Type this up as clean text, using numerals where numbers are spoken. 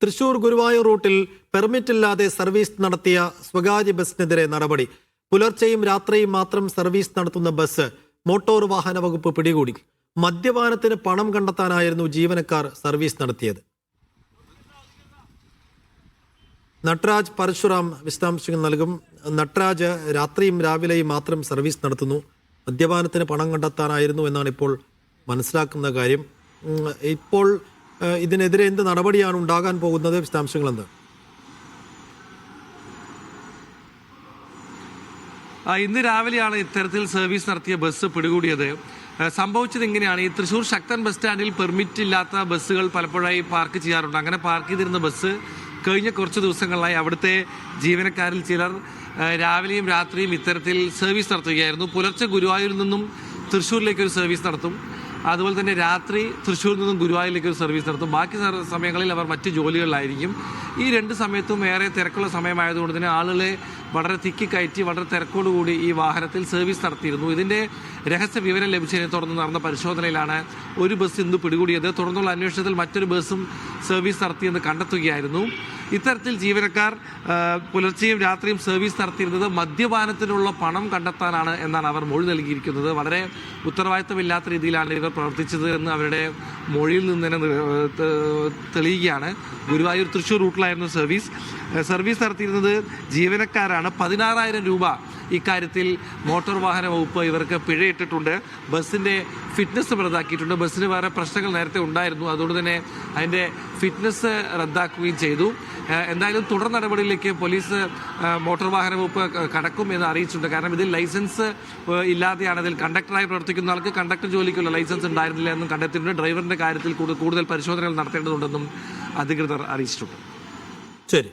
തൃശൂർ ഗുരുവായൂർ റൂട്ടിൽ പെർമിറ്റില്ലാതെ സർവീസ് നടത്തിയ സ്വകാര്യ ബസിനെതിരെ നടപടി. പുലർച്ചെയും രാത്രിയും മാത്രം സർവീസ് നടത്തുന്ന ബസ് മോട്ടോർ വാഹന വകുപ്പ് പിടികൂടി. മദ്യപാനത്തിന് പണം കണ്ടെത്താനായിരുന്നു ജീവനക്കാർ സർവീസ് നടത്തിയത്. നട്രാജ് പരശുറാം വിശദാംശങ്ങൾ നൽകും. നട്രാജ്, രാത്രിയും രാവിലെയും മാത്രം സർവീസ് നടത്തുന്നു, മദ്യപാനത്തിന് പണം കണ്ടെത്താനായിരുന്നു എന്നാണ് ഇപ്പോൾ മനസ്സിലാക്കുന്ന കാര്യം. ഇപ്പോൾ ഇതിനെതിരെ എന്ത് നടപടിയാണ് ഉണ്ടാകാൻ പോകുന്നത്? വിശദാംശങ്ങൾ എന്ത്? ഇന്ന് രാവിലെയാണ് ഇത്തരത്തിൽ സർവീസ് നടത്തിയ ബസ് പിടികൂടിയത്. സംഭവിച്ചത് ഇങ്ങനെയാണ്. ഈ തൃശ്ശൂർ ശക്തൻ ബസ് സ്റ്റാൻഡിൽ പെർമിറ്റ് ഇല്ലാത്ത ബസ്സുകൾ പലപ്പോഴായി പാർക്ക് ചെയ്യാറുണ്ട്. അങ്ങനെ പാർക്ക് ചെയ്തിരുന്ന ബസ് കഴിഞ്ഞ കുറച്ച് ദിവസങ്ങളായി അവിടുത്തെ ജീവനക്കാരിൽ ചിലർ രാവിലെയും രാത്രിയും ഇത്തരത്തിൽ സർവീസ് നടത്തുകയായിരുന്നു. പുലർച്ചെ ഗുരുവായൂരിൽ നിന്നും തൃശ്ശൂരിലേക്ക് ഒരു സർവീസ് നടത്തും, അതുപോലെ തന്നെ രാത്രി തൃശ്ശൂരിൽ നിന്നും ഗുരുവായൂരിലേക്ക് ഒരു സർവീസ് നടത്തും. ബാക്കി സമയങ്ങളിൽ അവർ മറ്റ് ജോലികളിലായിരിക്കും. ഈ രണ്ട് സമയത്തും ഏറെ തിരക്കുള്ള സമയമായതുകൊണ്ട് തന്നെ ആളുകളെ വളരെ തിക്കിക്കയറ്റി വളരെ തിരക്കോടുകൂടി ഈ വാഹനത്തിൽ സർവീസ് നടത്തിയിരുന്നു. ഇതിൻ്റെ രഹസ്യ വിവരം ലഭിച്ചതിനെ തുടർന്ന് നടന്ന പരിശോധനയിലാണ് ഒരു ബസ് ഇന്ന് പിടികൂടിയത്. തുടർന്നുള്ള അന്വേഷണത്തിൽ മറ്റൊരു ബസ്സും സർവീസ് നടത്തിയെന്ന് കണ്ടെത്തുകയായിരുന്നു. ഇത്തരത്തിൽ ജീവനക്കാർ പുലർച്ചെയും രാത്രിയും സർവീസ് നടത്തിയിരുന്നത് മദ്യപാനത്തിനുള്ള പണം കണ്ടെത്താനാണ് എന്നാണ് അവർ മൊഴി നൽകിയിരിക്കുന്നത്. വളരെ ഉത്തരവാദിത്തമില്ലാത്ത രീതിയിലാണ് ഇവർ പ്രവർത്തിച്ചത് എന്ന് അവരുടെ മൊഴിയിൽ നിന്ന് തന്നെ തെളിയുകയാണ്. ഗുരുവായൂർ തൃശ്ശൂർ റൂട്ടിലായിരുന്നു സർവീസ് നടത്തിയിരുന്നത് ജീവനക്കാരാണ്. 16,000 രൂപ ഇക്കാര്യത്തിൽ മോട്ടോർ വാഹന വകുപ്പ് ഇവർക്ക് പിഴയിട്ടിട്ടുണ്ട്. ബസ്സിൻ്റെ ഫിറ്റ്നസ് റദ്ദാക്കിയിട്ടുണ്ട്. ബസ്സിന് വേറെ പ്രശ്നങ്ങൾ നേരത്തെ ഉണ്ടായിരുന്നു, അതുകൊണ്ട് തന്നെ അതിൻ്റെ ഫിറ്റ്നസ് റദ്ദാക്കുകയും ചെയ്തു. എന്തായാലും തുടർ നടപടിയിലേക്ക് പോലീസ് മോട്ടോർ വാഹന വകുപ്പ് കടക്കും എന്ന് അറിയിച്ചിട്ടുണ്ട്. കാരണം ഇതിൽ ലൈസൻസ് ഇല്ലാതെയാണ്. ഇതിൽ കണ്ടക്ടറായി പ്രവർത്തിക്കുന്ന ആൾക്ക് കണ്ടക്ടർ ജോലിക്കുള്ള ലൈസൻസ് ഉണ്ടായിരുന്നില്ല എന്നും കണ്ടെത്തിയിട്ടുണ്ട്. ഡ്രൈവറിൻ്റെ കാര്യത്തിൽ കൂടുതൽ പരിശോധനകൾ നടത്തേണ്ടതുണ്ടെന്നും അധികൃതർ അറിയിച്ചിട്ടുണ്ട്. ശരി.